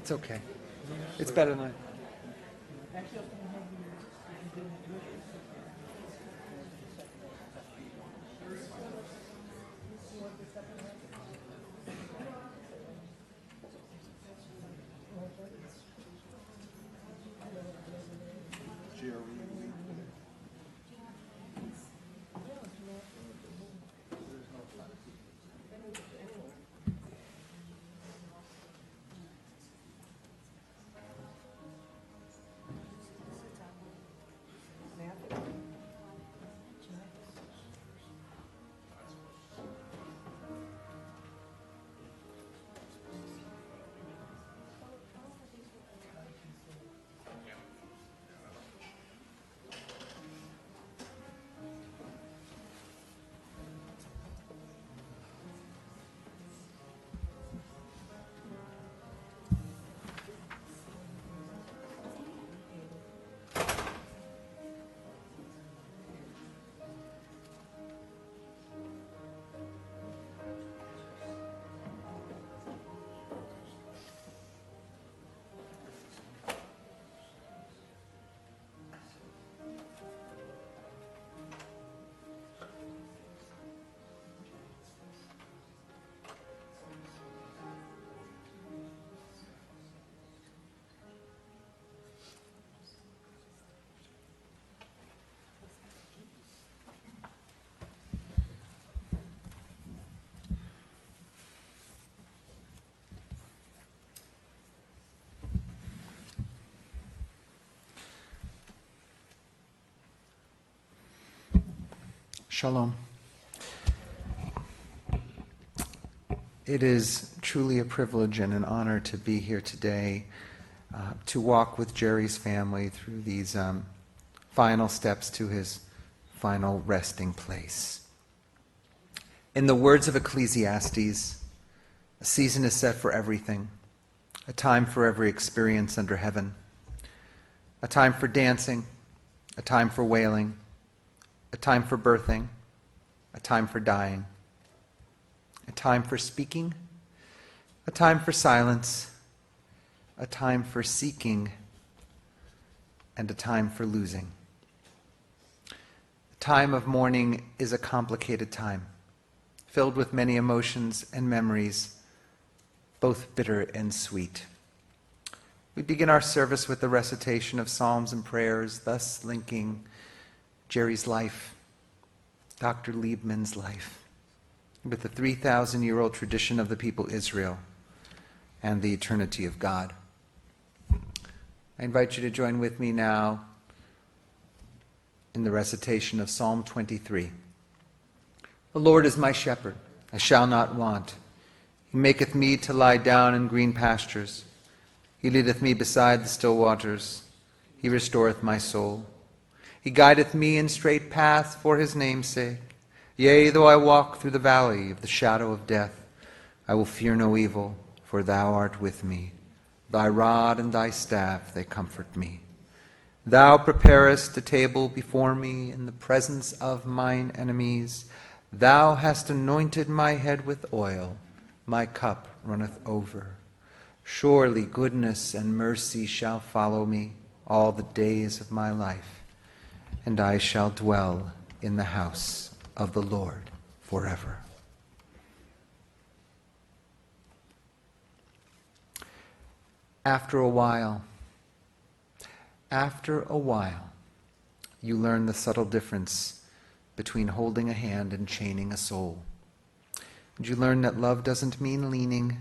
It's okay. It's better than Shalom. It is truly a privilege and an honor to be here today to walk with Jerry's family through these final steps to his final resting place. In the words of Ecclesiastes, a season is set for everything, a time for every experience under heaven, a time for dancing, a time for wailing, a time for birthing, a time for dying, a time for speaking, a time for silence, a time for seeking, and a time for losing. The time of mourning is a complicated time, filled with many emotions and memories, both bitter and sweet. We begin our service with the recitation of psalms and prayers, thus linking Jerry's life, Dr. Liebman's life, with the 3,000-year-old tradition of the people Israel and the eternity of God. I invite you to join with me now in the recitation of Psalm 23. The Lord is my shepherd, I shall not want. He maketh me to lie down in green pastures. He leadeth me beside the still waters. He restoreth my soul. He guideth me in straight paths for his name's sake. Yea, though I walk through the valley of the shadow of death, I will fear no evil, for thou art with me. Thy rod and thy staff, they comfort me. Thou preparest a table before me in the presence of mine enemies. Thou hast anointed my head with oil. My cup runneth over. Surely goodness and mercy shall follow me all the days of my life, and I shall dwell in the house of the Lord forever. After a while, you learn the subtle difference between holding a hand and chaining a soul. And you learn that love doesn't mean leaning,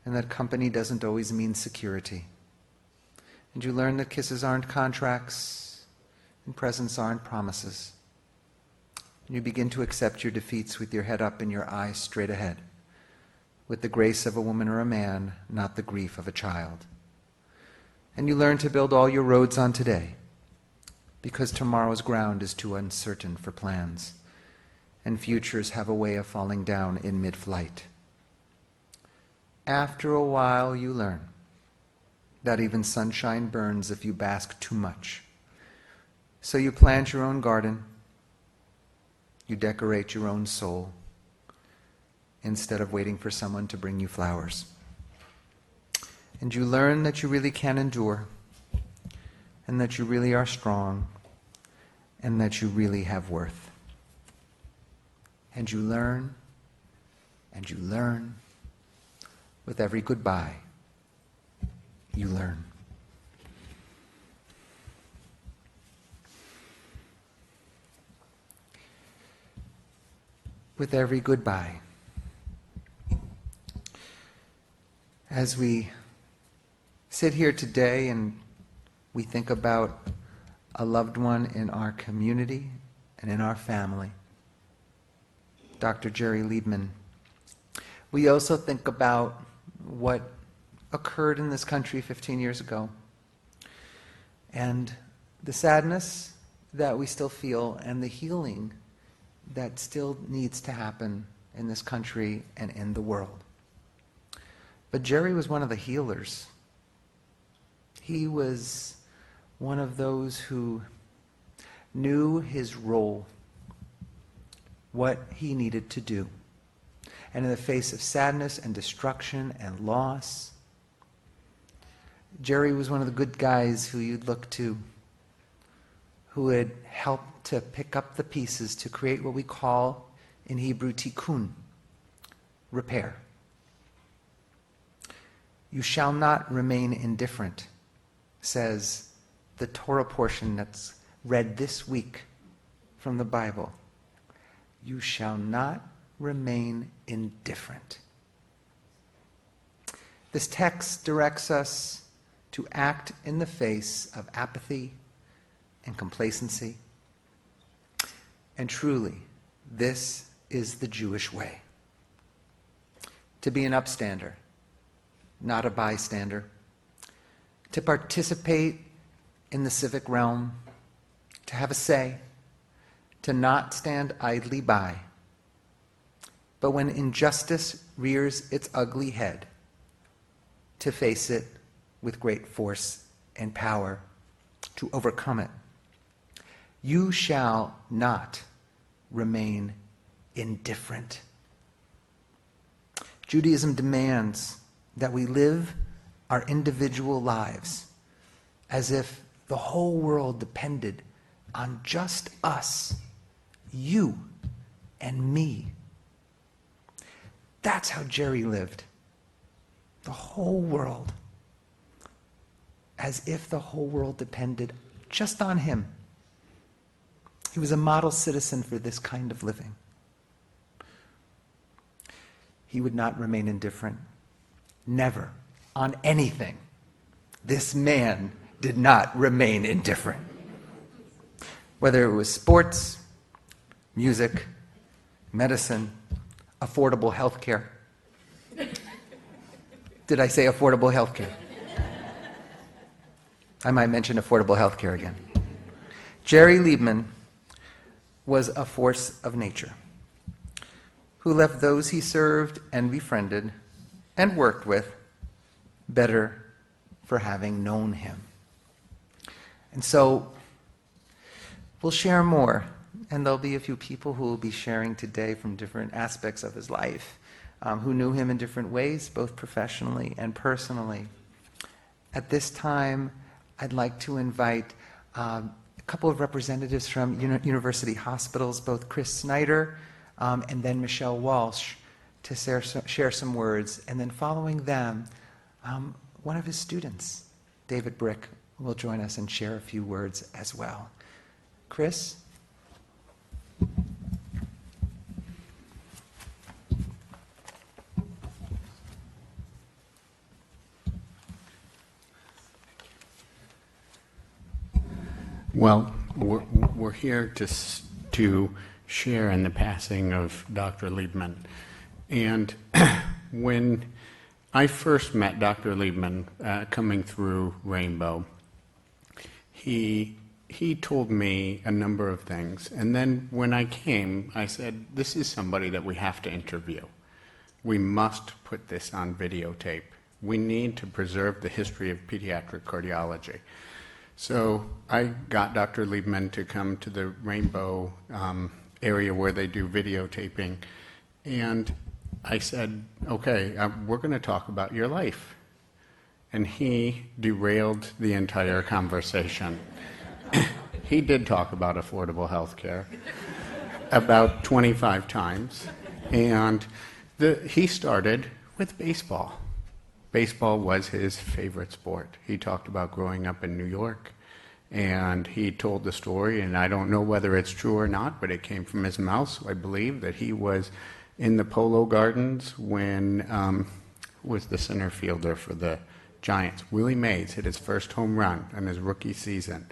and that company doesn't always mean security. And you learn that kisses aren't contracts, and presents aren't promises. And you begin to accept your defeats with your head up and your eyes straight ahead, with the grace of a woman or a man, not the grief of a child. And you learn to build all your roads on today, because tomorrow's ground is too uncertain for plans, and futures have a way of falling down in mid-flight. After a while, you learn that even sunshine burns if you bask too much. So you plant your own garden, you decorate your own soul, instead of waiting for someone to bring you flowers. And you learn that you really can endure, and that you really are strong, and that you really have worth. And you learn, and you learn. With every goodbye, you learn. With every goodbye, as we sit here today and we think about a loved one in our community and in our family, Dr. Jerry Liebman, we also think about what occurred in this country 15 years ago and the sadness that we still feel and the healing that still needs to happen in this country and in the world. But Jerry was one of the healers. He was one of those who knew his role, what he needed to do. And in the face of sadness and destruction and loss, Jerry was one of the good guys who you'd look to, who would help to pick up the pieces to create what we call in Hebrew tikkun, repair. You shall not remain indifferent, says the Torah portion that's read this week from the Bible. You shall not remain indifferent. This text directs us to act in the face of apathy and complacency. And truly, this is the Jewish way. To be an upstander, not a bystander. To participate in the civic realm, to have a say, to not stand idly by. But when injustice rears its ugly head, to face it with great force and power, to overcome it. You shall not remain indifferent. Judaism demands that we live our individual lives as if the whole world depended on just us, you and me. That's how Jerry lived. The whole world. As if the whole world depended just on him. He was a model citizen for this kind of living. He would not remain indifferent. Never. On anything. This man did not remain indifferent. Whether it was sports, music, medicine, affordable health care. Did I say affordable health care? I might mention affordable health care again. Jerry Liebman was a force of nature who left those he served and befriended and worked with better for having known him. And so we'll share more, and there'll be a few people who will be sharing today from different aspects of his life, who knew him in different ways, both professionally and personally. At this time, I'd like to invite a couple of representatives from university hospitals, both Chris Snyder and then Michelle Walsh, to share some words. And then following them, one of his students, David Brick, will join us and share a few words as well. Chris? Well, we're here to share in the passing of Dr. Liebman. And when I first met Dr. Liebman coming through Rainbow, he told me a number of things. And then when I came, I said, this is somebody that we have to interview. We must put this on videotape. We need to preserve the history of pediatric cardiology. So I got Dr. Liebman to come to the Rainbow area where they do videotaping, and I said, okay, we're going to talk about your life. and he derailed the entire conversation. He did talk about affordable health care about 25 times, and he started with baseball. Baseball was his favorite sport. He talked about growing up in New York, and he told the story, and I don't know whether it's true or not, but it came from his mouth, so I believe that he was in the Polo Gardens when was the center fielder for the Giants. Willie Mays hit his first home run in his rookie season,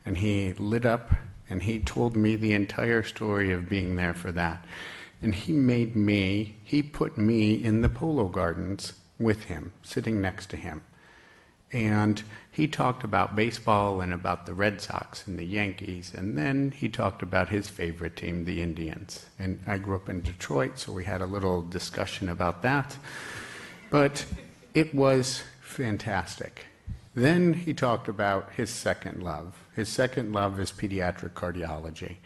and he lit up, and he told me the entire story of being there for that. And he put me in the Polo Gardens with him, sitting next to him. And he talked about baseball and about the Red Sox and the Yankees, and then he talked about his favorite team, the Indians. And I grew up in Detroit, so we had a little discussion about that. But it was fantastic. Then he talked about his second love. His second love is pediatric cardiology.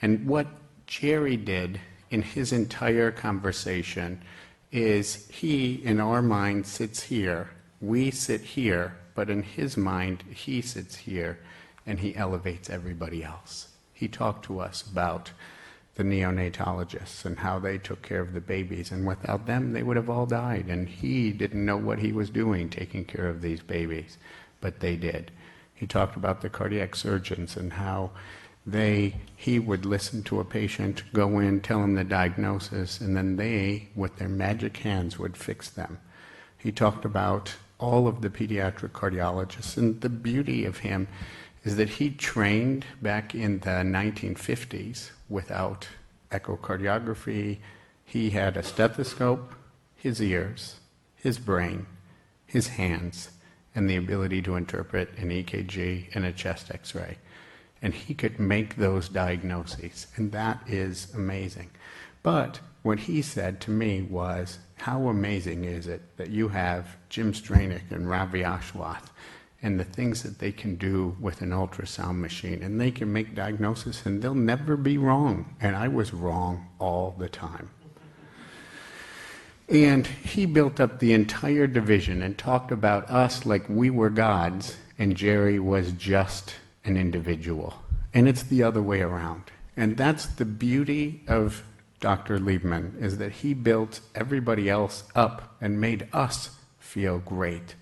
And what Jerry did in his entire conversation is he, in our mind, sits here, we sit here, but in his mind, he sits here, and he elevates everybody else. He talked to us about the neonatologists and how they took care of the babies, and without them, they would have all died, and he didn't know what he was doing taking care of these babies, but they did. He talked about the cardiac surgeons and how he would listen to a patient, go in, tell him the diagnosis, and then they, with their magic hands, would fix them. He talked about all of the pediatric cardiologists, and the beauty of him is that he trained back in the 1950s without echocardiography. He had a stethoscope, his ears, his brain, his hands, and the ability to interpret an EKG and a chest X-ray. And he could make those diagnoses, and that is amazing. But what he said to me was, how amazing is it that you have Jim Stranick and Ravi Ashwath and the things that they can do with an ultrasound machine, and they can make diagnosis and they'll never be wrong. And I was wrong all the time. And he built up the entire division and talked about us like we were gods, and Jerry was just an individual. And it's the other way around. And that's the beauty of Dr. Liebman, is that he built everybody else up and made us feel great.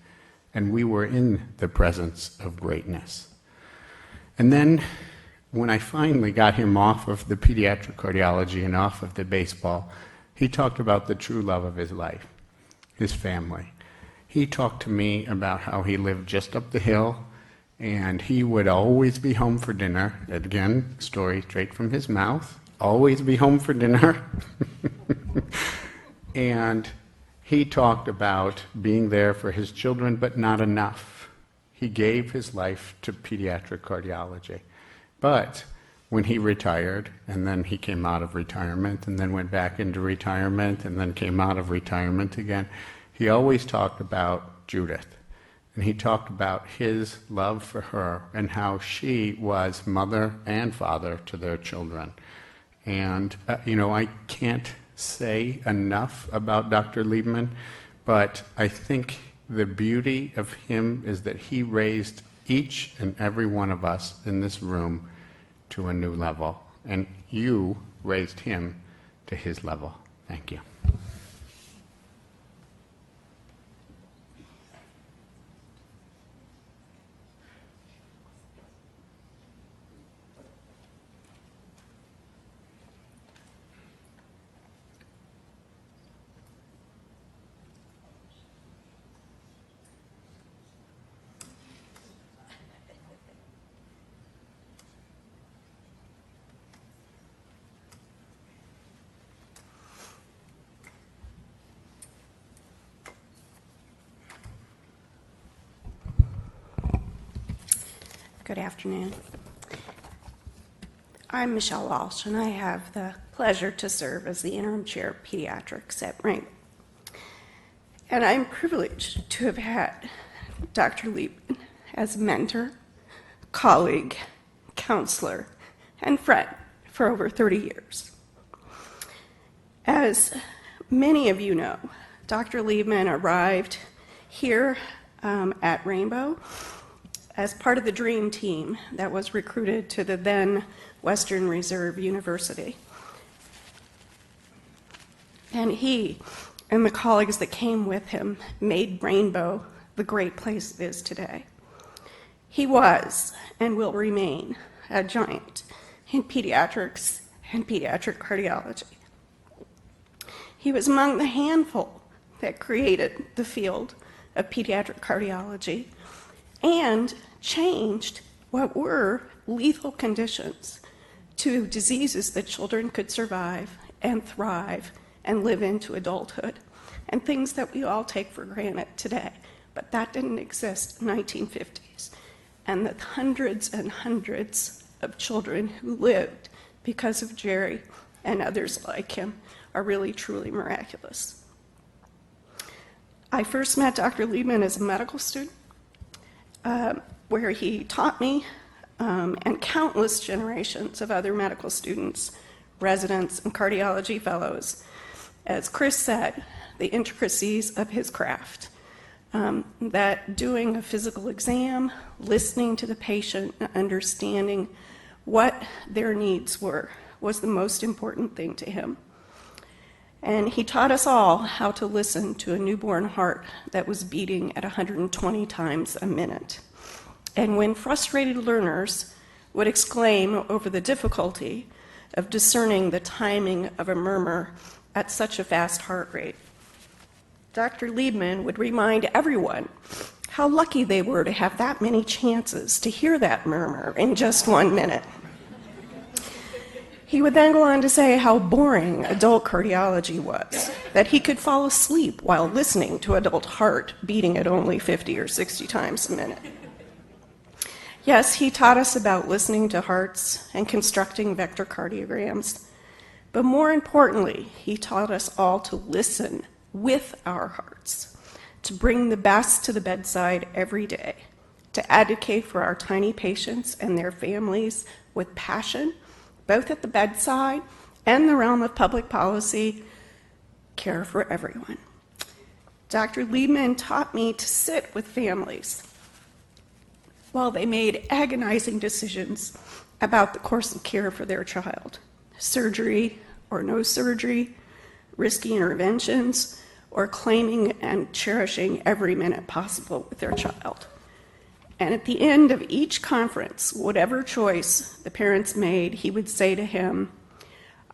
And we were in the presence of greatness. And then when I finally got him off of the pediatric cardiology and off of the baseball, he talked about the true love of his life, his family. He talked to me about how he lived just up the hill, and he would always be home for dinner. Again, story straight from his mouth. Always be home for dinner. And he talked about being there for his children, but not enough. He gave his life to pediatric cardiology. But when he retired, and then he came out of retirement, and then went back into retirement, and then came out of retirement again, he always talked about Judith. And he talked about his love for her and how she was mother and father to their children. And, I can't say enough about Dr. Liebman, but I think the beauty of him is that he raised each and every one of us in this room to a new level. And you raised him to his level. Thank you. Good afternoon. I'm Michelle Walsh, and I have the pleasure to serve as the interim chair of pediatrics at Ring. And I'm privileged to have had Dr. Liebman as a mentor, colleague, counselor, and friend for over 30 years. As many of you know, Dr. Liebman arrived here at Rainbow as part of the dream team that was recruited to the then Western Reserve University. And he and the colleagues that came with him made Rainbow the great place it is today. He was and will remain a giant in pediatrics and pediatric cardiology. He was among the handful that created the field of pediatric cardiology and changed what were lethal conditions to diseases that children could survive and thrive and live into adulthood, and things that we all take for granted today. But that didn't exist in the 1950s. And the hundreds and hundreds of children who lived because of Jerry and others like him are really, truly miraculous. I first met Dr. Liebman as a medical student, where he taught me and countless generations of other medical students, residents, and cardiology fellows, as Chris said, the intricacies of his craft. That doing a physical exam, listening to the patient, and understanding what their needs were was the most important thing to him. And he taught us all how to listen to a newborn heart that was beating at 120 times a minute. And when frustrated learners would exclaim over the difficulty of discerning the timing of a murmur at such a fast heart rate, Dr. Liebman would remind everyone how lucky they were to have that many chances to hear that murmur in just 1 minute. He would then go on to say how boring adult cardiology was, that he could fall asleep while listening to adult heart beating at only 50 or 60 times a minute. Yes, he taught us about listening to hearts and constructing vector cardiograms, but more importantly, he taught us all to listen with our hearts, to bring the best to the bedside every day, to advocate for our tiny patients and their families with passion, both at the bedside and the realm of public policy, care for everyone. Dr. Liebman taught me to sit with families while they made agonizing decisions about the course of care for their child, surgery or no surgery, risky interventions, or claiming and cherishing every minute possible with their child. And at the end of each conference, whatever choice the parents made, he would say to him,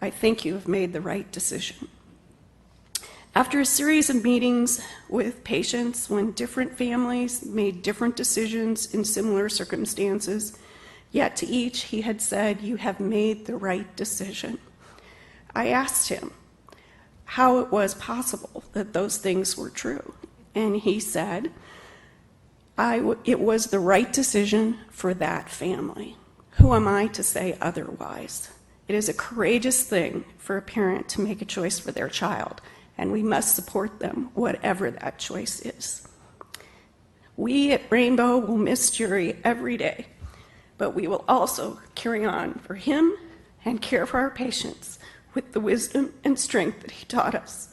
"I think you have made the right decision." After a series of meetings with patients when different families made different decisions in similar circumstances, yet to each he had said, "You have made the right decision," I asked him how it was possible that those things were true. And he said, it was the right decision for that family. Who am I to say otherwise? It is a courageous thing for a parent to make a choice for their child, and we must support them, whatever that choice is. We at Rainbow will miss Jerry every day, but we will also carry on for him and care for our patients with the wisdom and strength that he taught us.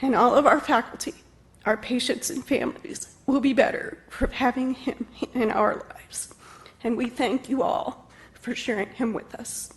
And all of our faculty, our patients and families, will be better for having him in our lives. And we thank you all for sharing him with us.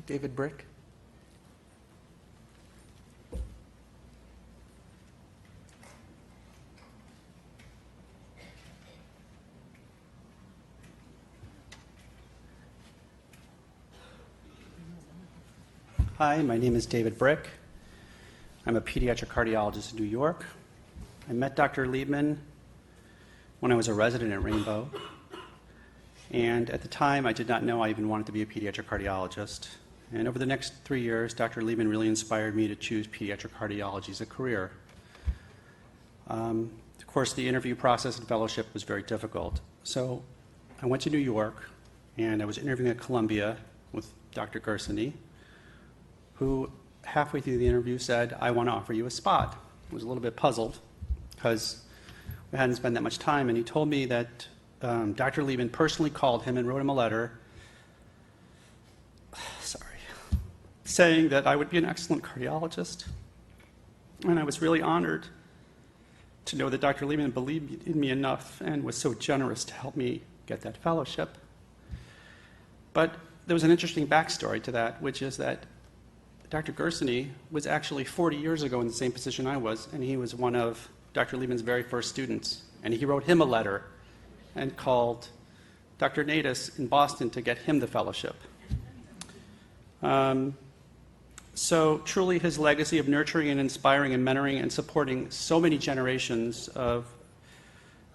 David Brick. Hi, my name is David Brick. I'm a pediatric cardiologist in New York. I met Dr. Liebman when I was a resident at Rainbow. And at the time, I did not know I even wanted to be a pediatric cardiologist. And over the next 3 years, Dr. Liebman really inspired me to choose pediatric cardiology as a career. Of course, the interview process and fellowship was very difficult. So I went to New York, and I was interviewing at Columbia with Dr. Gersony, who halfway through the interview said, "I want to offer you a spot." I was a little bit puzzled because we hadn't spent that much time, and he told me that Dr. Liebman personally called him and wrote him a letter saying that I would be an excellent cardiologist. And I was really honored to know that Dr. Liebman believed in me enough and was so generous to help me get that fellowship. But there was an interesting backstory to that, which is that Dr. Gersony was actually 40 years ago in the same position I was, and he was one of Dr. Liebman's very first students. And he wrote him a letter and called Dr. Natus in Boston to get him the fellowship. So truly his legacy of nurturing and inspiring and mentoring and supporting so many generations of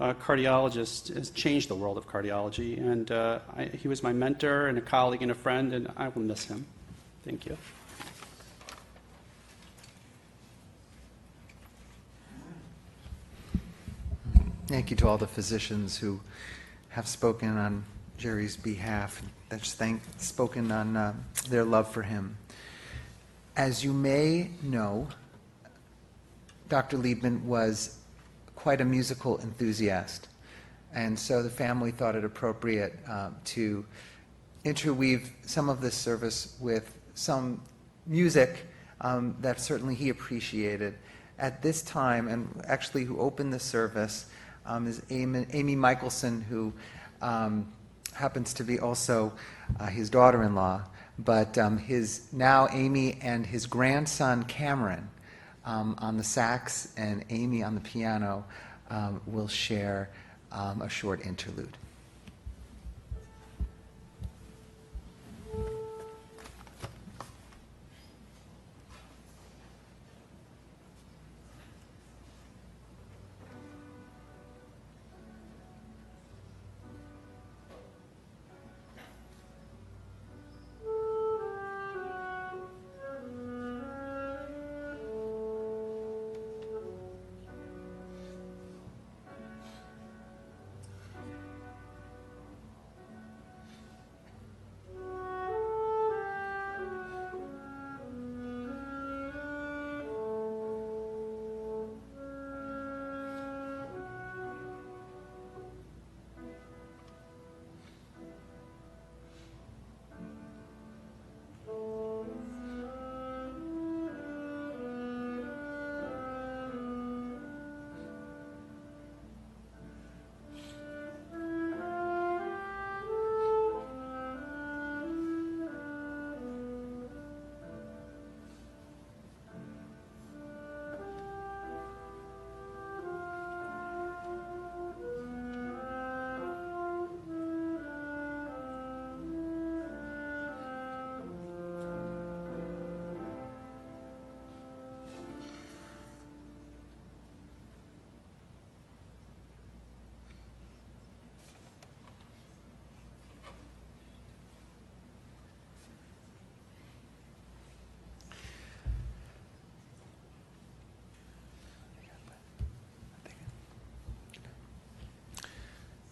cardiologists has changed the world of cardiology. And he was my mentor and a colleague and a friend, and I will miss him. Thank you. Thank you to all the physicians who have spoken on Jerry's behalf, that's spoken on their love for him. As you may know, Dr. Liebman was quite a musical enthusiast, and so the family thought it appropriate to interweave some of this service with some music that certainly he appreciated. At this time, and actually who opened the service, is Amy Michelson, who happens to be also his daughter-in-law, but now Amy and his grandson Cameron on the sax and Amy on the piano will share a short interlude.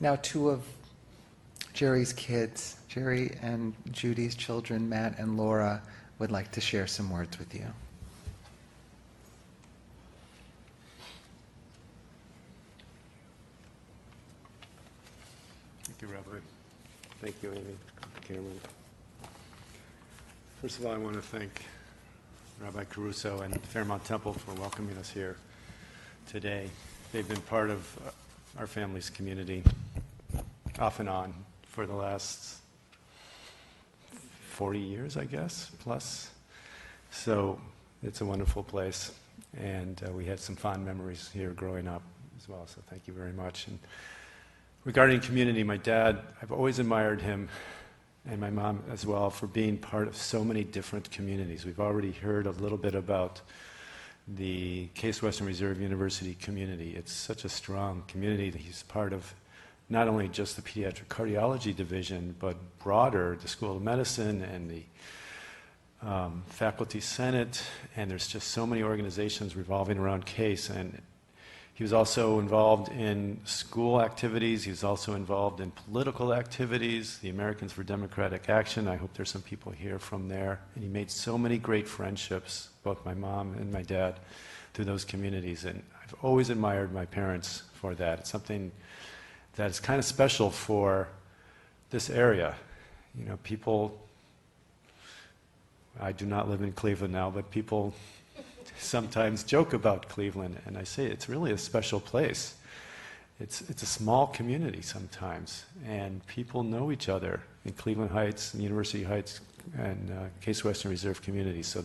Now, two of Jerry's kids, Jerry and Judy's children, Matt and Laura, would like to share some words with you. Thank you, Rabbi. Thank you, Amy, Cameron. First of all, I want to thank Rabbi Caruso and Fairmount Temple for welcoming us here today. They've been part of our family's community off and on for the last 40 years, I guess, plus. So it's a wonderful place, and we had some fond memories here growing up as well, so thank you very much. And regarding community, my dad, I've always admired him, and my mom as well, for being part of so many different communities. We've already heard a little bit about the Case Western Reserve University community. It's such a strong community that he's part of not only just the pediatric cardiology division, but broader, the School of Medicine and the Faculty Senate, and there's just so many organizations revolving around Case, and He was also involved in school activities. He was also involved in political activities, the Americans for Democratic Action. I hope there's some people here from there. And he made so many great friendships, both my mom and my dad, through those communities. And I've always admired my parents for that. It's something that is kind of special for this area. You know, people, I do not live in Cleveland now, but people sometimes joke about Cleveland, and I say it's really a special place. It's a small community sometimes, and people know each other in Cleveland Heights and University Heights and Case Western Reserve communities. So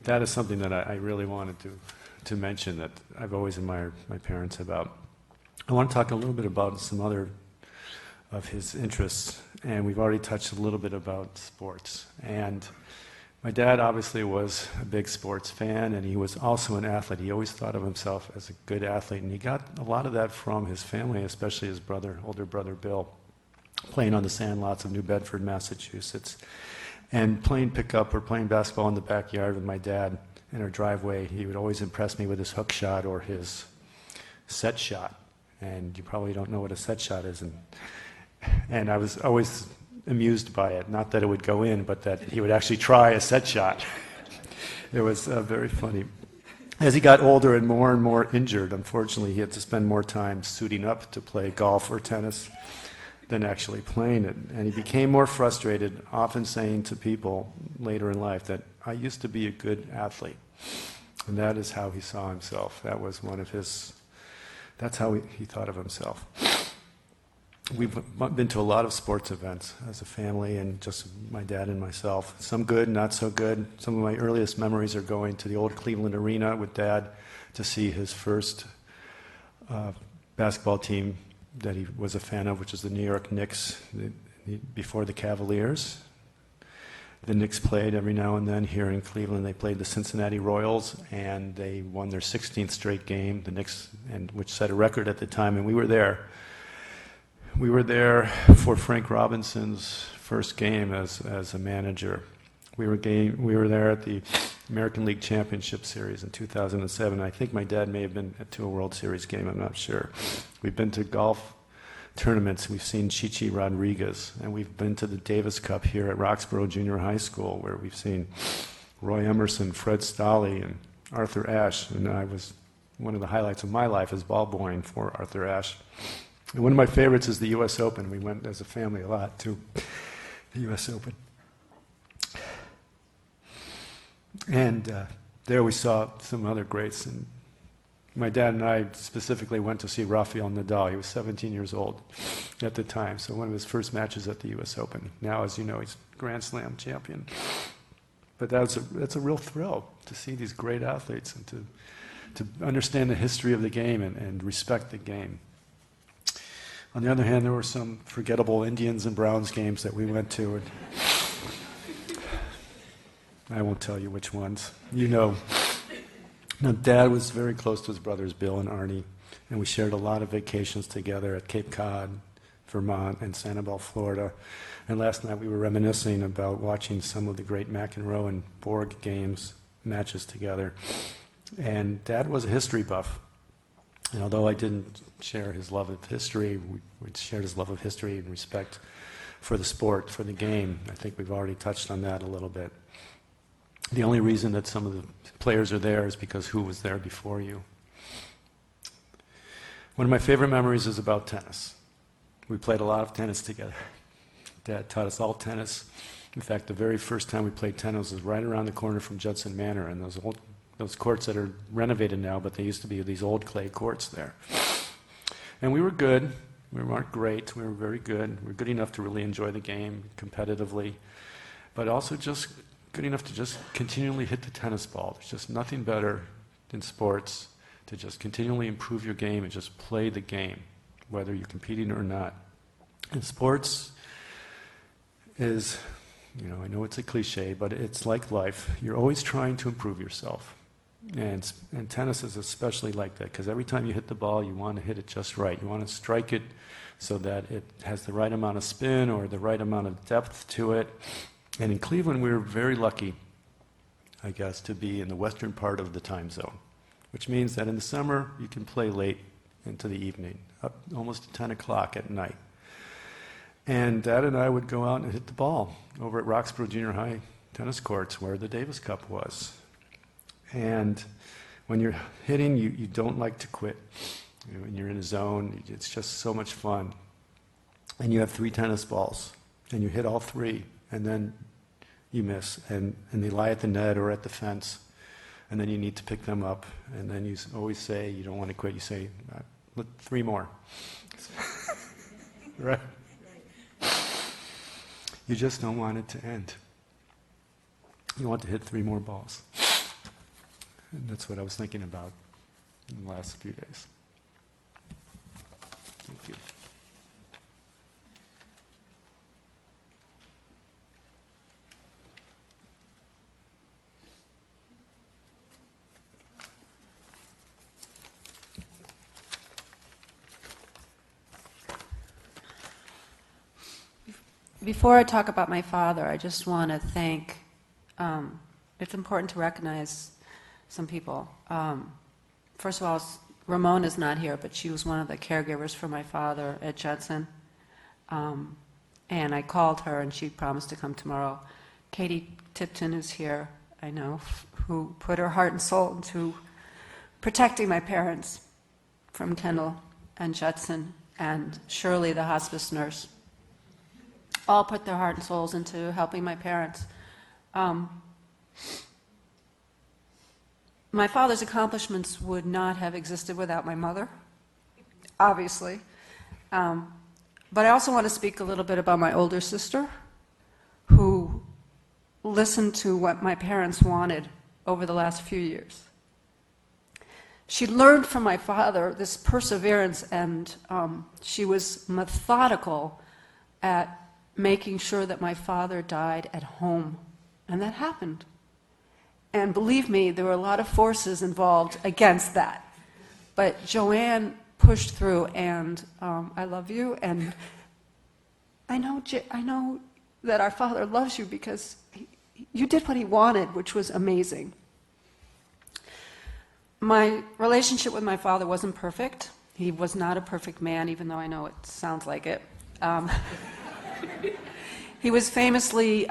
that is something that I really wanted to mention, that I've always admired my parents about. I want to talk a little bit about some other of his interests, and we've already touched a little bit about sports. And my dad obviously was a big sports fan, and he was also an athlete. He always thought of himself as a good athlete, and he got a lot of that from his family, especially his older brother Bill, playing on the sandlots of New Bedford, Massachusetts, and playing pickup or playing basketball in the backyard with my dad in our driveway. He would always impress me with his hook shot or his set shot, and you probably don't know what a set shot is, and I was always amused by it. Not that it would go in, but that he would actually try a set shot. It was very funny. As he got older and more injured, unfortunately, he had to spend more time suiting up to play golf or tennis than actually playing it. And he became more frustrated, often saying to people later in life that I used to be a good athlete. And that is how he saw himself. That was that's how he thought of himself. We've been to a lot of sports events as a family, and just my dad and myself. Some good, not so good. Some of my earliest memories are going to the old Cleveland Arena with Dad to see his first basketball team that he was a fan of, which is the New York Knicks, before the Cavaliers. The Knicks played every now and then here in Cleveland. They played the Cincinnati Royals, and they won their 16th straight game, the Knicks, which set a record at the time, and we were there. We were there for Frank Robinson's first game as a manager. We were there at the American League Championship Series in 2007. I think my dad may have been to a World Series game, I'm not sure. We've been to golf tournaments. We've seen Chichi Rodriguez, and we've been to the Davis Cup here at Roxborough Junior High School, where we've seen Roy Emerson, Fred Stolle, and Arthur Ashe. And one of the highlights of my life is ball boying for Arthur Ashe. And one of my favorites is the U.S. Open. We went as a family a lot to the U.S. Open. And there we saw some other greats. And my dad and I specifically went to see Rafael Nadal. He was 17 years old at the time, so one of his first matches at the U.S. Open. Now, as you know, he's Grand Slam champion. But that's a real thrill to see these great athletes and to understand the history of the game and respect the game. On the other hand, there were some forgettable Indians and Browns games that we went to. And I won't tell you which ones. You know. Now, Dad was very close to his brothers, Bill and Arnie, and we shared a lot of vacations together at Cape Cod, Vermont, and Sanibel, Florida. And last night we were reminiscing about watching some of the great McEnroe and Borg matches together. And Dad was a history buff. And although I didn't share his love of history, we shared his love of history and respect for the sport, for the game. I think we've already touched on that a little bit. The only reason that some of the players are there is because who was there before you. One of my favorite memories is about tennis. We played a lot of tennis together. Dad taught us all tennis. In fact, the very first time we played tennis was right around the corner from Judson Manor, and those courts that are renovated now, but they used to be these old clay courts there. And we were good. We weren't great. We were very good. We were good enough to really enjoy the game competitively, but also just good enough to just continually hit the tennis ball. There's just nothing better in sports to just continually improve your game and just play the game, whether you're competing or not. And sports is, I know it's a cliche, but it's like life. You're always trying to improve yourself. And tennis is especially like that, because every time you hit the ball, you want to hit it just right. You want to strike it so that it has the right amount of spin or the right amount of depth to it. And in Cleveland, we were very lucky, I guess, to be in the western part of the time zone. which means that in the summer you can play late into the evening, up almost to 10 o'clock at night. And Dad and I would go out and hit the ball over at Roxborough Junior High tennis courts where the Davis Cup was. And when you're hitting, you don't like to quit. When you're in a zone, it's just so much fun. And you have 3 tennis balls, and you hit all 3, and then you miss, and they lie at the net or at the fence, and then you need to pick them up, and then you always say, you don't want to quit, you say, 3 more. Right? You just don't want it to end. You want to hit 3 more balls. And that's what I was thinking about in the last few days. Thank you. Before I talk about my father, I just want to thank, it's important to recognize some people. First of all, Ramon is not here, but she was one of the caregivers for my father at Judson. And I called her and she promised to come tomorrow. Katie Tipton is here, I know, who put her heart and soul into protecting my parents from Kendall and Judson, and Shirley, the hospice nurse. All put their heart and souls into helping my parents. My father's accomplishments would not have existed without my mother, obviously. But I also want to speak a little bit about my older sister, who listened to what my parents wanted over the last few years. She learned from my father this perseverance, and she was methodical at making sure that my father died at home. And that happened. And believe me, there were a lot of forces involved against that. But Joanne pushed through, and I love you, and I know that our father loves you because you did what he wanted, which was amazing. My relationship with my father wasn't perfect. He was not a perfect man, even though I know it sounds like it. He was famously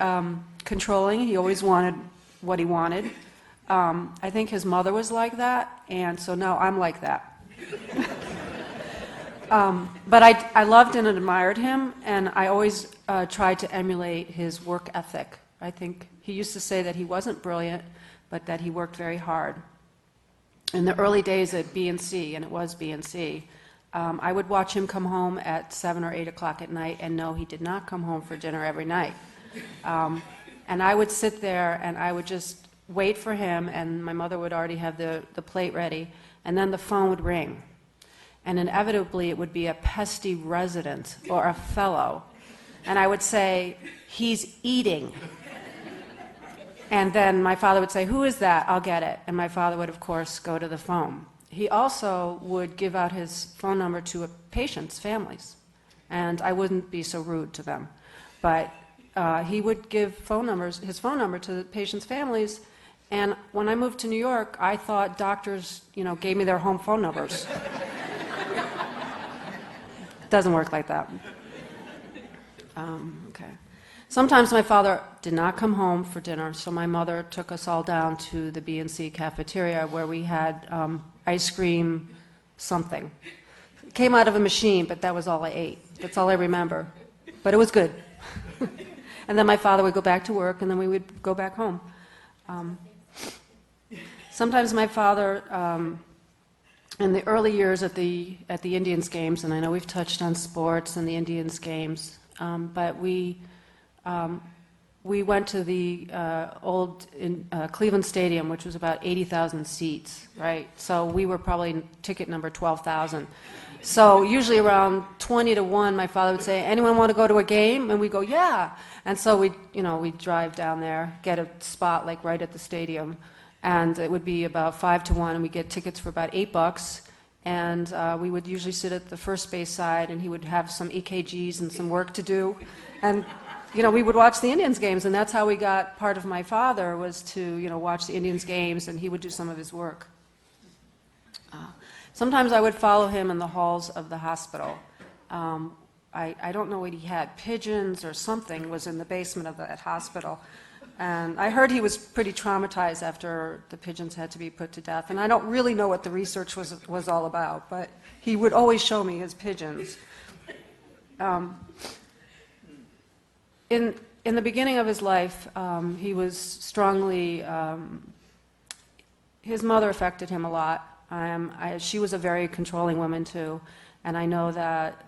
controlling. He always wanted what he wanted. I think his mother was like that, and so now I'm like that. But I loved and admired him, and I always tried to emulate his work ethic. I think he used to say that he wasn't brilliant, but that he worked very hard. In the early days at B&C, and it was B&C, I would watch him come home at 7 or 8 o'clock at night, and no, he did not come home for dinner every night. And I would sit there, and I would just wait for him, and my mother would already have the plate ready, and then the phone would ring. And inevitably, it would be a pesky resident or a fellow. And I would say, "He's eating." And then my father would say, "Who is that? I'll get it." And my father would, of course, go to the phone. He also would give out his phone number to patients' families. And I wouldn't be so rude to them. But he would give his phone number to the patients' families. And when I moved to New York, I thought doctors, gave me their home phone numbers. Doesn't work like that. Okay. Sometimes my father did not come home for dinner, so my mother took us all down to the B&C cafeteria where we had ice cream something. It came out of a machine, but that was all I ate. That's all I remember. But it was good. And then my father would go back to work, and then we would go back home. Sometimes my father, in the early years at the Indians games, and I know we've touched on sports and the Indians games, but we went to the old Cleveland Stadium, which was about 80,000 seats, right? So we were probably ticket number 12,000. So usually around 20 to 1, my father would say, "Anyone want to go to a game?" And we'd go, "Yeah." And so we'd drive down there, get a spot like right at the stadium, and it would be about 5 to 1, and we'd get tickets for about $8. And we would usually sit at the first base side, and he would have some EKGs and some work to do. And we would watch the Indians games, and that's how we got part of my father, was to watch the Indians games, and he would do some of his work. Sometimes I would follow him in the halls of the hospital. I don't know what he had, pigeons or something was in the basement of that hospital. And I heard he was pretty traumatized after the pigeons had to be put to death. And I don't really know what the research was all about, but he would always show me his pigeons. In the beginning of his life, he was strongly, his mother affected him a lot. She was a very controlling woman too, and I know that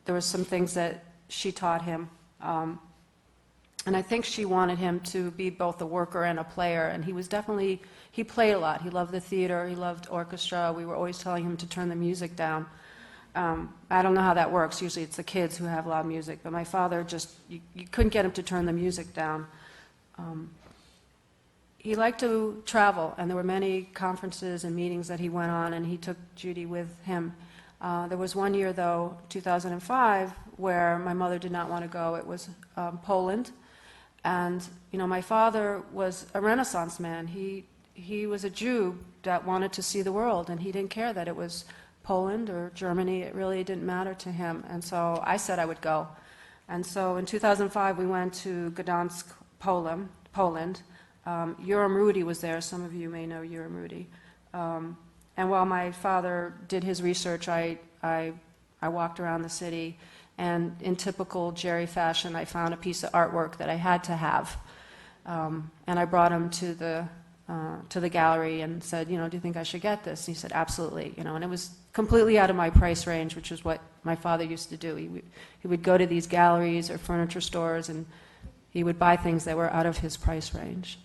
there were some things that she taught him. And I think she wanted him to be both a worker and a player, and he played a lot. He loved the theater, he loved orchestra. We were always telling him to turn the music down. I don't know how that works. Usually it's the kids who have loud music, but my father you couldn't get him to turn the music down. He liked to travel, and there were many conferences and meetings that he went on, and he took Judy with him. There was one year, though, 2005, where my mother did not want to go. It was Poland. And, my father was a Renaissance man. He was a Jew that wanted to see the world, and he didn't care that it was Poland or Germany. It really didn't matter to him. And so I said I would go. And so in 2005, we went to Gdansk, Poland. Yoram Rudy was there. Some of you may know Yoram Rudy. And while my father did his research, I walked around the city, and in typical Jerry fashion, I found a piece of artwork that I had to have. And I brought him to the gallery and said, do you think I should get this? And he said, absolutely. And it was completely out of my price range, which is what my father used to do. He would go to these galleries or furniture stores, and he would buy things that were out of his price range.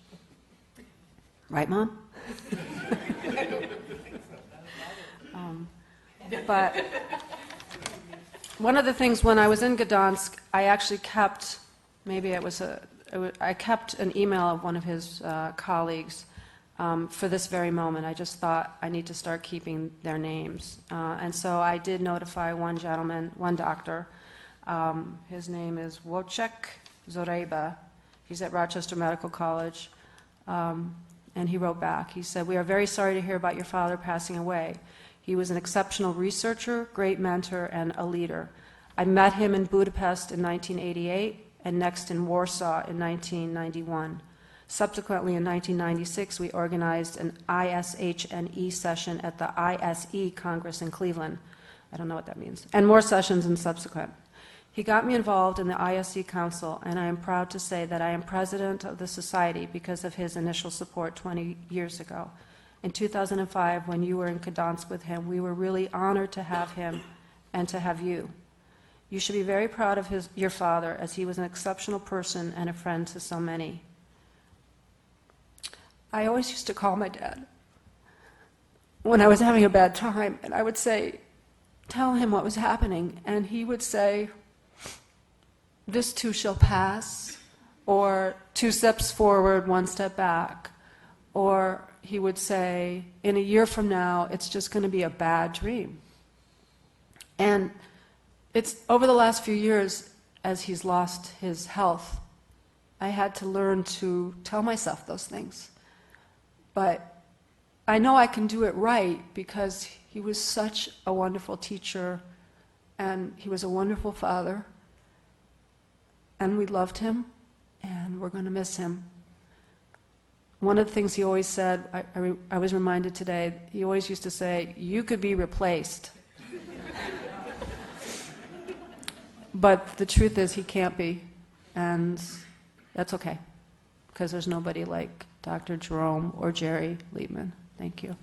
Right, Mom? But one of the things, when I was in Gdansk, I actually kept, I kept an email of one of his colleagues for this very moment. I just thought I need to start keeping their names. And so I did notify one gentleman, one doctor. His name is Wojciech Zoreba. He's at Rochester Medical College. And he wrote back. He said, "We are very sorry to hear about your father passing away. He was an exceptional researcher, great mentor, and a leader. I met him in Budapest in 1988 and next in Warsaw in 1991. Subsequently, in 1996, we organized an ISHNE session at the ISE Congress in Cleveland." I don't know what that means. And more sessions in subsequent. He got me involved in the ISE Council, and I am proud to say that I am president of the society because of his initial support 20 years ago. In 2005, when you were in Gdansk with him, we were really honored to have him and to have you. You should be very proud of your father, as he was an exceptional person and a friend to so many. I always used to call my dad when I was having a bad time, and I would say, tell him what was happening, and he would say, "This too shall pass," or 2 steps forward, 1 step back, or he would say, "In a year from now, it's just going to be a bad dream." And it's over the last few years, as he's lost his health, I had to learn to tell myself those things. But I know I can do it right because he was such a wonderful teacher, and he was a wonderful father, and we loved him, and we're going to miss him. One of the things he always said, I was reminded today, he always used to say, "You could be replaced." But the truth is he can't be, and that's okay, because there's nobody like Dr. Jerome or Jerry Liebman. Thank you.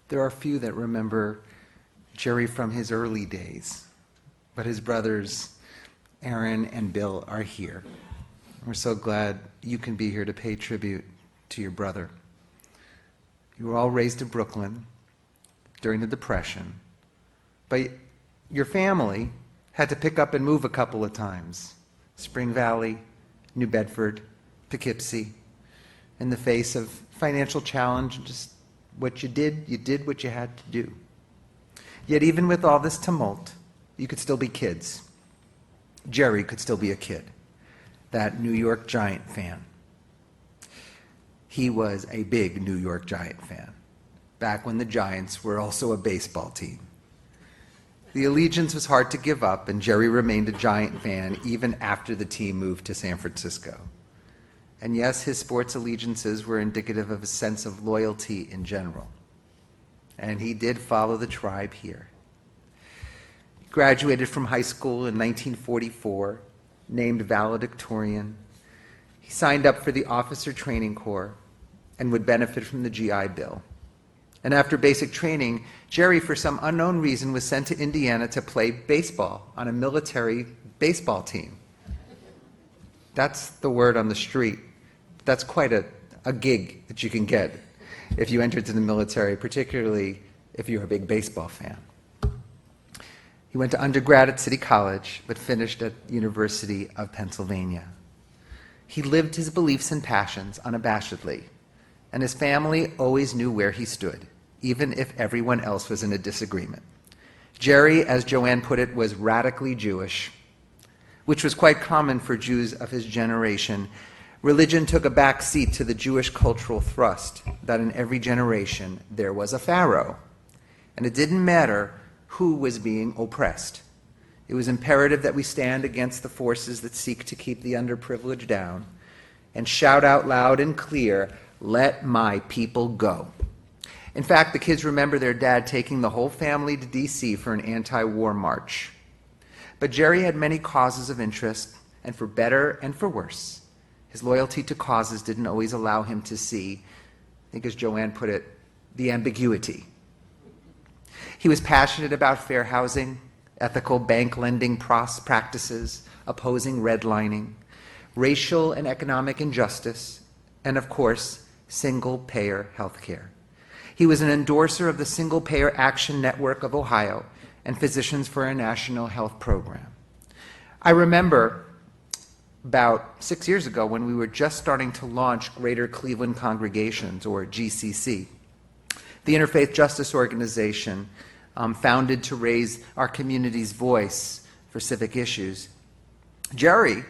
There are few that remember Jerry from his early days, but his brothers, Aaron and Bill, are here. We're so glad you can be here to pay tribute to your brother. You were all raised in Brooklyn during the Depression, but your family had to pick up and move a couple of times. Spring Valley, New Bedford, Poughkeepsie, in the face of financial challenge, just what you did what you had to do. Yet even with all this tumult, you could still be kids. Jerry could still be a kid, that New York Giant fan. He was a big New York Giant fan, back when the Giants were also a baseball team. The allegiance was hard to give up, and Jerry remained a Giant fan even after the team moved to San Francisco. And yes, his sports allegiances were indicative of a sense of loyalty in general. And he did follow the tribe here. He graduated from high school in 1944, named valedictorian. He signed up for the Officer Training Corps and would benefit from the GI Bill. And after basic training, Jerry, for some unknown reason, was sent to Indiana to play baseball on a military baseball team. That's the word on the street. That's quite a gig that you can get if you enter into the military, particularly if you're a big baseball fan. He went to undergrad at City College, but finished at University of Pennsylvania. He lived his beliefs and passions unabashedly, and his family always knew where he stood, even if everyone else was in a disagreement. Jerry, as Joanne put it, was radically Jewish, which was quite common for Jews of his generation. Religion took a back seat to the Jewish cultural thrust that in every generation there was a pharaoh, and it didn't matter who was being oppressed. It was imperative that we stand against the forces that seek to keep the underprivileged down and shout out loud and clear, "Let my people go." In fact, the kids remember their dad taking the whole family to D.C. for an anti-war march. But Jerry had many causes of interest, and for better and for worse, his loyalty to causes didn't always allow him to see, I think as Joanne put it, the ambiguity. He was passionate about fair housing, ethical bank lending practices, opposing redlining, racial and economic injustice, and of course, single-payer health care. He was an endorser of the Single-Payer Action Network of Ohio and Physicians for a National Health Program. I remember about 6 years ago when we were just starting to launch Greater Cleveland Congregations, or GCC, the Interfaith Justice Organization, founded to raise our community's voice for civic issues. Jerry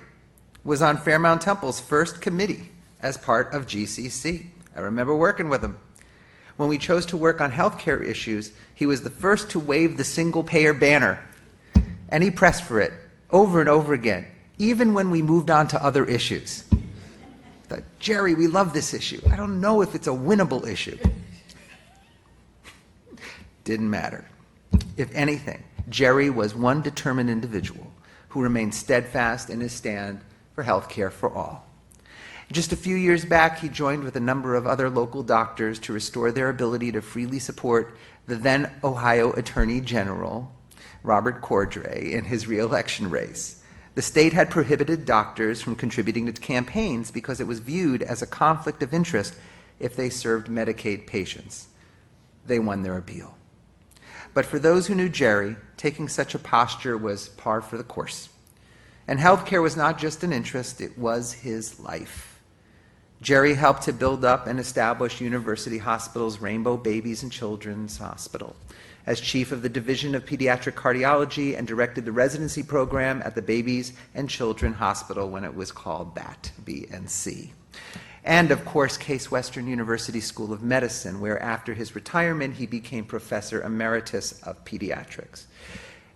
was on Fairmount Temple's first committee as part of GCC. I remember working with him. When we chose to work on healthcare issues, he was the first to wave the single-payer banner, and he pressed for it over and over again, even when we moved on to other issues. I thought, Jerry, we love this issue. I don't know if it's a winnable issue. Didn't matter. If anything, Jerry was one determined individual who remained steadfast in his stand for health care for all. Just a few years back, he joined with a number of other local doctors to restore their ability to freely support the then Ohio Attorney General, Robert Cordray, in his re-election race. The state had prohibited doctors from contributing to campaigns because it was viewed as a conflict of interest if they served Medicaid patients. They won their appeal. But for those who knew Jerry, taking such a posture was par for the course. And healthcare was not just an interest, it was his life. Jerry helped to build up and establish University Hospital's Rainbow Babies and Children's Hospital as chief of the Division of Pediatric Cardiology and directed the residency program at the Babies and Children Hospital when it was called that, BNC. And of course, Case Western University School of Medicine, where after his retirement he became Professor Emeritus of Pediatrics.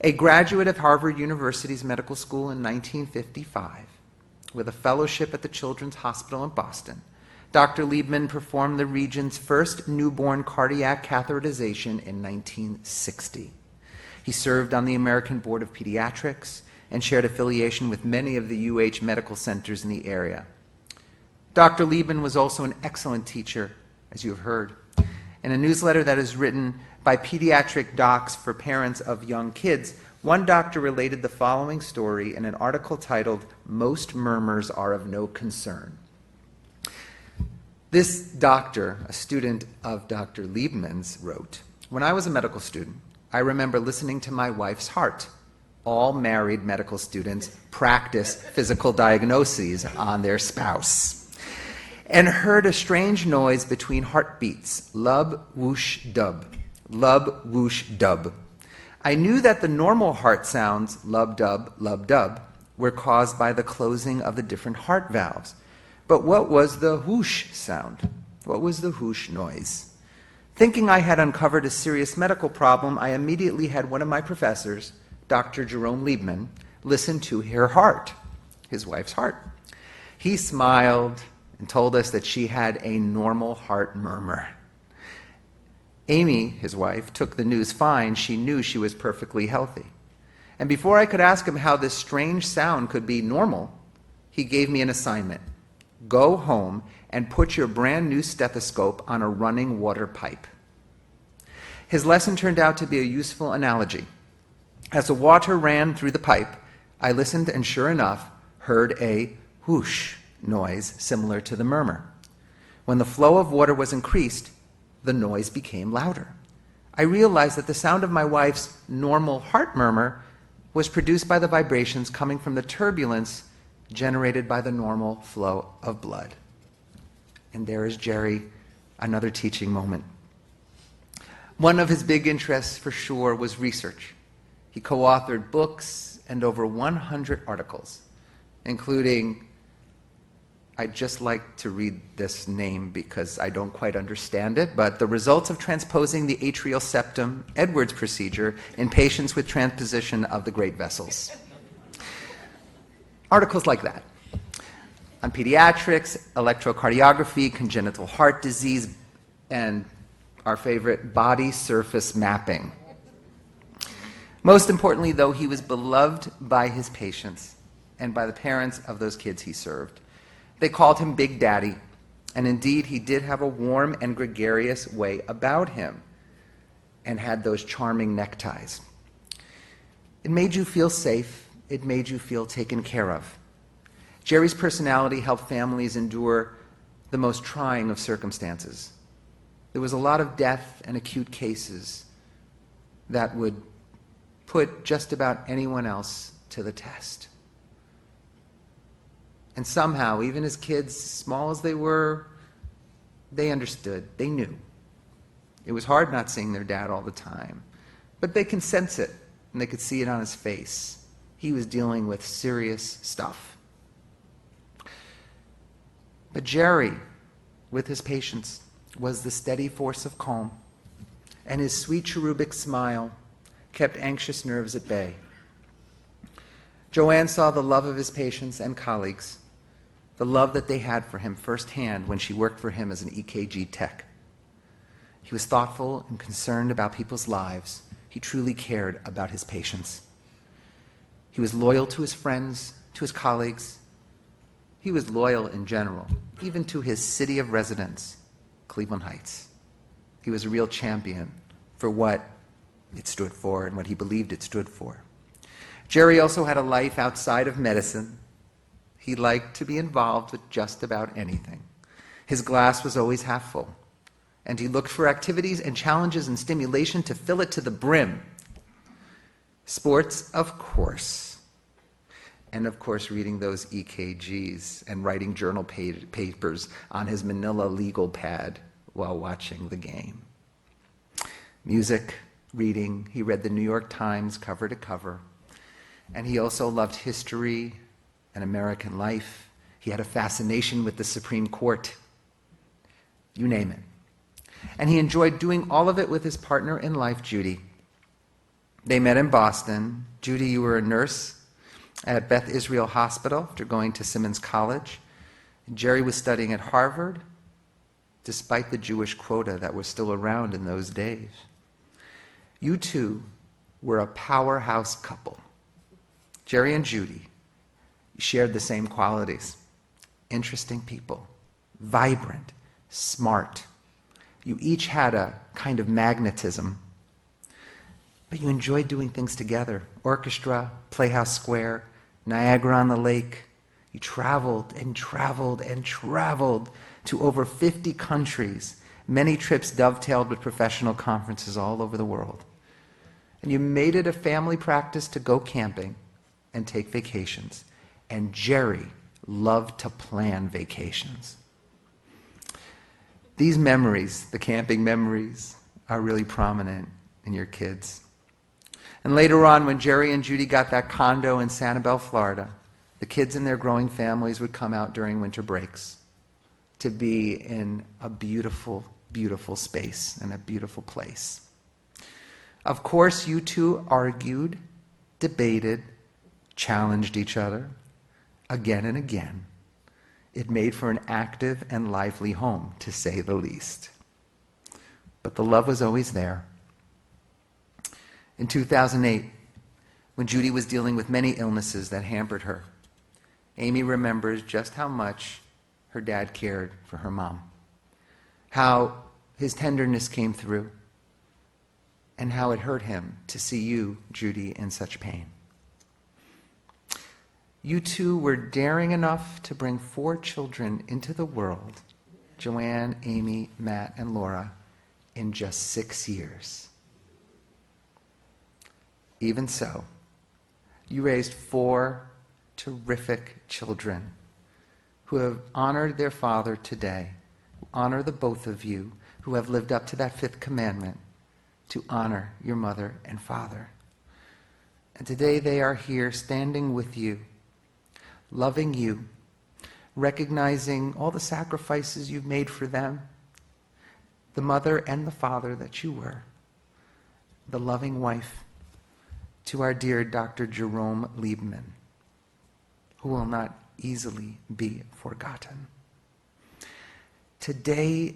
A graduate of Harvard University's Medical School in 1955, with a fellowship at the Children's Hospital in Boston, Dr. Liebman performed the region's first newborn cardiac catheterization in 1960. He served on the American Board of Pediatrics and shared affiliation with many of the UH medical centers in the area. Dr. Liebman was also an excellent teacher, as you have heard, In a newsletter that is written by pediatric docs for parents of young kids, one doctor related the following story in an article titled, "Most Murmurs Are of No Concern." This doctor, a student of Dr. Liebman's, wrote, "When I was a medical student, I remember listening to my wife's heart. All married medical students practice physical diagnoses on their spouse, and heard a strange noise between heartbeats, lub, whoosh, dub, lub, whoosh, dub. I knew that the normal heart sounds, lub, dub, were caused by the closing of the different heart valves. But what was the whoosh sound? What was the whoosh noise? Thinking I had uncovered a serious medical problem, I immediately had one of my professors, Dr. Jerome Liebman, listen to her heart, his wife's heart. He smiled and told us that she had a normal heart murmur. Amy, his wife, took the news fine. She knew she was perfectly healthy. And before I could ask him how this strange sound could be normal, he gave me an assignment. Go home and put your brand new stethoscope on a running water pipe. His lesson turned out to be a useful analogy. As the water ran through the pipe, I listened and sure enough heard a whoosh noise similar to the murmur. When the flow of water was increased, the noise became louder. I realized that the sound of my wife's normal heart murmur was produced by the vibrations coming from the turbulence generated by the normal flow of blood." And there is Jerry, another teaching moment. One of his big interests, for sure, was research. He co-authored books and over 100 articles, including, I'd just like to read this name because I don't quite understand it, but "The Results of Transposing the Atrial Septum Edwards Procedure in Patients with Transposition of the Great Vessels." Articles like that. On pediatrics, electrocardiography, congenital heart disease, and our favorite, body surface mapping. Most importantly, though, he was beloved by his patients and by the parents of those kids he served. They called him Big Daddy, and indeed he did have a warm and gregarious way about him and had those charming neckties. It made you feel safe. It made you feel taken care of. Jerry's personality helped families endure the most trying of circumstances. There was a lot of death and acute cases that would put just about anyone else to the test. And somehow, even as kids, small as they were, they understood, they knew. It was hard not seeing their dad all the time, but they could sense it, and they could see it on his face. He was dealing with serious stuff. But Jerry, with his patients, was the steady force of calm, and his sweet cherubic smile kept anxious nerves at bay. Joanne saw the love of his patients and colleagues, the love that they had for him firsthand when she worked for him as an EKG tech. He was thoughtful and concerned about people's lives. He truly cared about his patients. He was loyal to his friends, to his colleagues. He was loyal in general, even to his city of residence, Cleveland Heights. He was a real champion for what it stood for and what he believed it stood for. Jerry also had a life outside of medicine. He liked to be involved with just about anything. His glass was always half full, and he looked for activities and challenges and stimulation to fill it to the brim. Sports, of course. And of course, reading those EKGs and writing journal papers on his manila legal pad while watching the game. Music, reading. He read the New York Times cover to cover. And he also loved history and American life. He had a fascination with the Supreme Court. You name it. And he enjoyed doing all of it with his partner in life, Judy. They met in Boston. Judy, you were a nurse at Beth Israel Hospital after going to Simmons College. Jerry was studying at Harvard, despite the Jewish quota that was still around in those days. You two were a powerhouse couple. Jerry and Judy shared the same qualities. Interesting people, vibrant, smart, You each had a kind of magnetism, but you enjoyed doing things together. Orchestra, Playhouse Square, Niagara on the Lake. You traveled and traveled and traveled to over 50 countries. Many trips dovetailed with professional conferences all over the world. And you made it a family practice to go camping and take vacations. And Jerry loved to plan vacations. These memories, the camping memories, are really prominent in your kids. And later on, when Jerry and Judy got that condo in Sanibel, Florida, the kids and their growing families would come out during winter breaks to be in a beautiful, beautiful space and a beautiful place. Of course, you two argued, debated, challenged each other again and again. It made for an active and lively home, to say the least. But the love was always there. In 2008, when Judy was dealing with many illnesses that hampered her, Amy remembers just how much her dad cared for her mom, how his tenderness came through, and how it hurt him to see you, Judy, in such pain. You two were daring enough to bring 4 children into the world, Joanne, Amy, Matt, and Laura, in just 6 years. Even so, you raised 4 terrific children who have honored their father today, who honor the both of you, who have lived up to that 5th commandment, to honor your mother and father. And today they are here standing with you, loving you, recognizing all the sacrifices you've made for them, the mother and the father that you were, the loving wife to our dear Dr. Jerome Liebman, who will not easily be forgotten. Today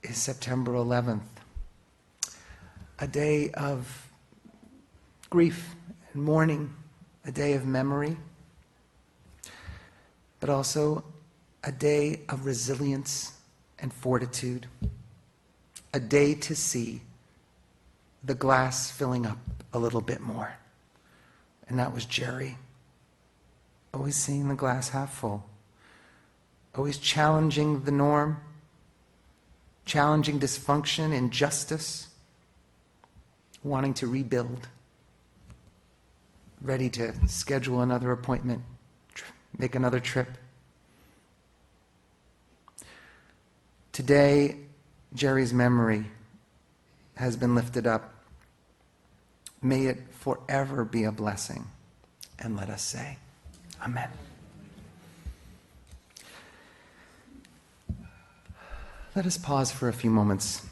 is September 11th, a day of grief and mourning, a day of memory, but also a day of resilience and fortitude, a day to see the glass filling up a little bit more. And that was Jerry, always seeing the glass half full, always challenging the norm, challenging dysfunction, injustice, wanting to rebuild, ready to schedule another appointment, make another trip. Today, Jerry's memory has been lifted up. May it forever be a blessing. And let us say, Amen. Let us pause for a few moments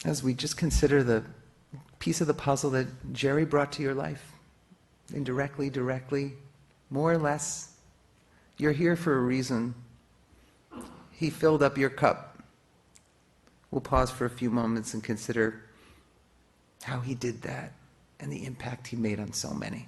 as we just consider the piece of the puzzle that Jerry brought to your life. Indirectly, directly, more or less. You're here for a reason. He filled up your cup. We'll pause for a few moments and consider how he did that and the impact he made on so many.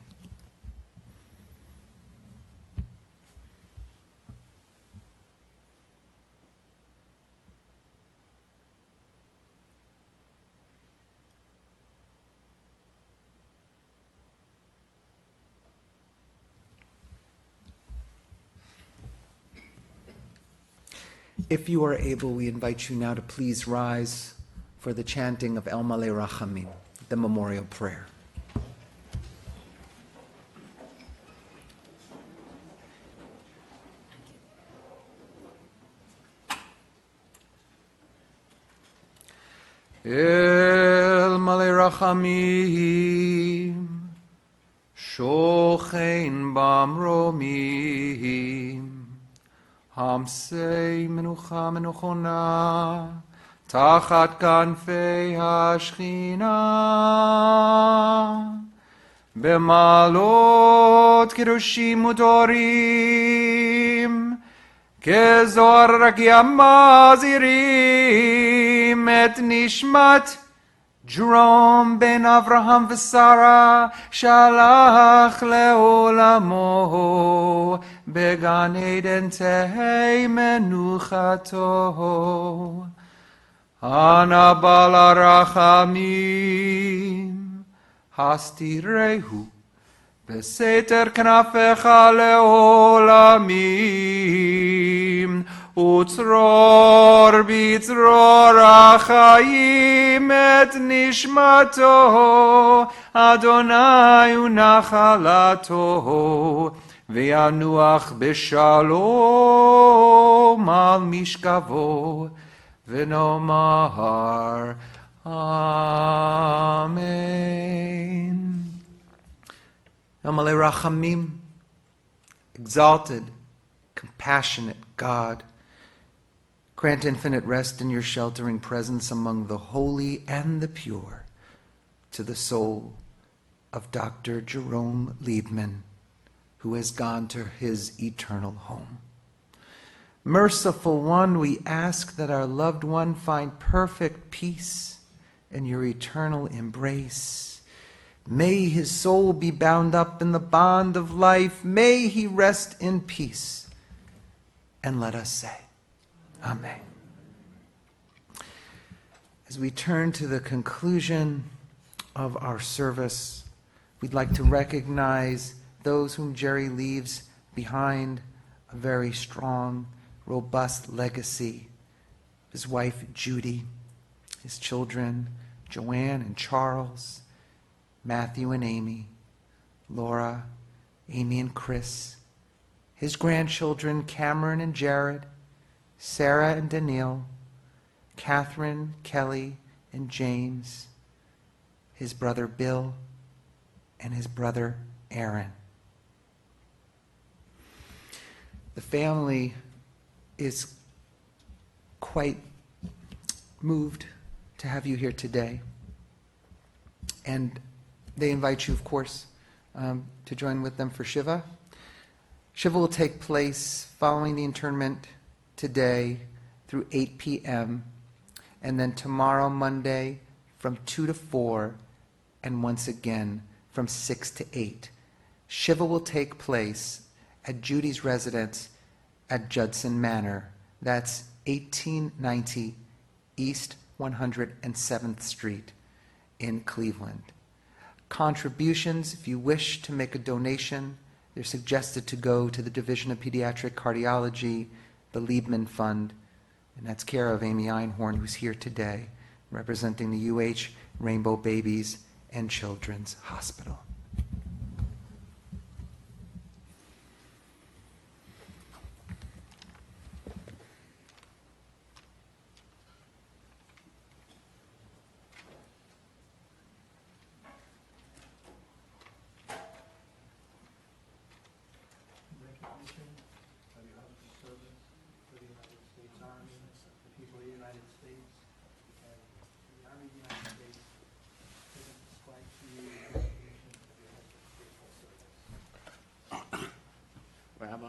If you are able, we invite you now to please rise for the chanting of El Malei Rachamim, the memorial prayer. El Malei Rachamim, Shochein Bamromim, Hamsei menucha menuchona, tachat kanfei hashchina, bemalot kedushim utorim, kezohar rakiam mazirim, et nishmat Jerome ben Avraham v'Sara shalach leolamo began Eden tehei menuchato Ana bala rachamim, hastirehu, beseter knafecha leolamim, utzror bitzror achayim et nishmato, Adonai unachalato, ve'anuach b'shalom al mishkavo, v'nomar Amen. Amalei Rachamim, exalted, compassionate God, grant infinite rest in your sheltering presence among the holy and the pure to the soul of Dr. Jerome Liebman, who has gone to his eternal home. Merciful One, we ask that our loved one find perfect peace in your eternal embrace. May his soul be bound up in the bond of life. May he rest in peace. And let us say, Amen. As we turn to the conclusion of our service, we'd like to recognize those whom Jerry leaves behind a very strong, robust legacy. His wife, Judy, his children, Joanne and Charles, Matthew and Amy, Laura, Amy and Chris, his grandchildren, Cameron and Jared, Sarah and Danielle, Catherine, Kelly, and James, his brother Bill, and his brother Aaron. The family is quite moved to have you here today. And they invite you, of course, to join with them for Shiva. Shiva will take place following the internment today through 8 p.m. and then tomorrow, Monday, from 2 to 4, and once again from 6 to 8. Shiva will take place at Judy's residence at Judson Manor. That's 1890 East 107th Street in Cleveland. Contributions, if you wish to make a donation, they're suggested to go to the Division of Pediatric Cardiology, the Liebman Fund, and that's care of Amy Einhorn, who's here today, representing the UH Rainbow Babies and Children's Hospital. Rabbi.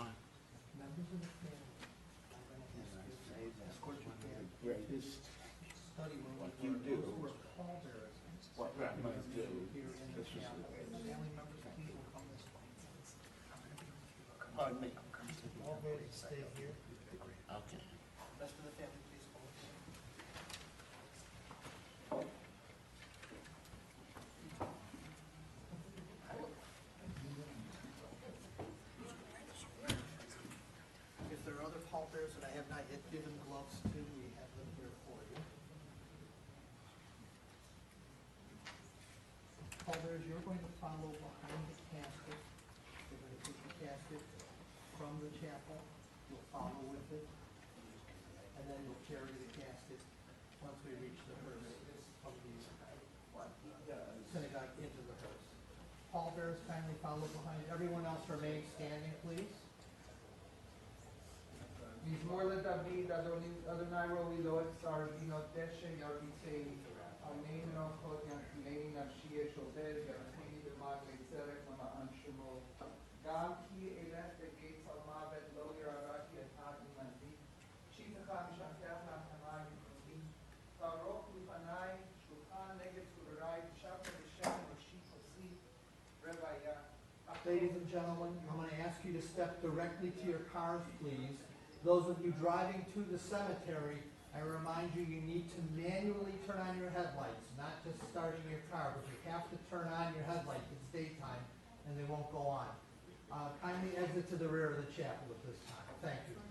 Pardon me. All voted to stay here. Okay. Rest of the family, please hold. If there are other pallbearers that I have not yet given gloves to, we have them here for you. Pallbearers, you're going to follow behind the casket. You're going to take the casket from the chapel, you'll follow with it, and then you'll carry the casket once we reach the hearse from the synagogue into the hearse. Pallbearers kindly follow behind. Everyone else remain standing, please. Mizmor leDavid, Adonai roi lo echsar vino deshe yarbitei. Amen ochot yanchilei nafshi yeshodez yaracheni b'mad leitzerek lama'an shemo. Gam ki elech begeitz al mavet lo yiravaki etad imanti. Shitecha mishaftech la'chanai v'choli. Taroch lifanai shulchan neged sudarai t'shavta b'shem roshi kosi revaya. Ladies and gentlemen, I'm going to ask you to step directly to your cars, please. Those of you driving to the cemetery, I remind you, you need to manually turn on your headlights, not just starting your car, but you have to turn on your headlights. It's daytime, and they won't go on. Kindly exit to the rear of the chapel at this time. Thank you.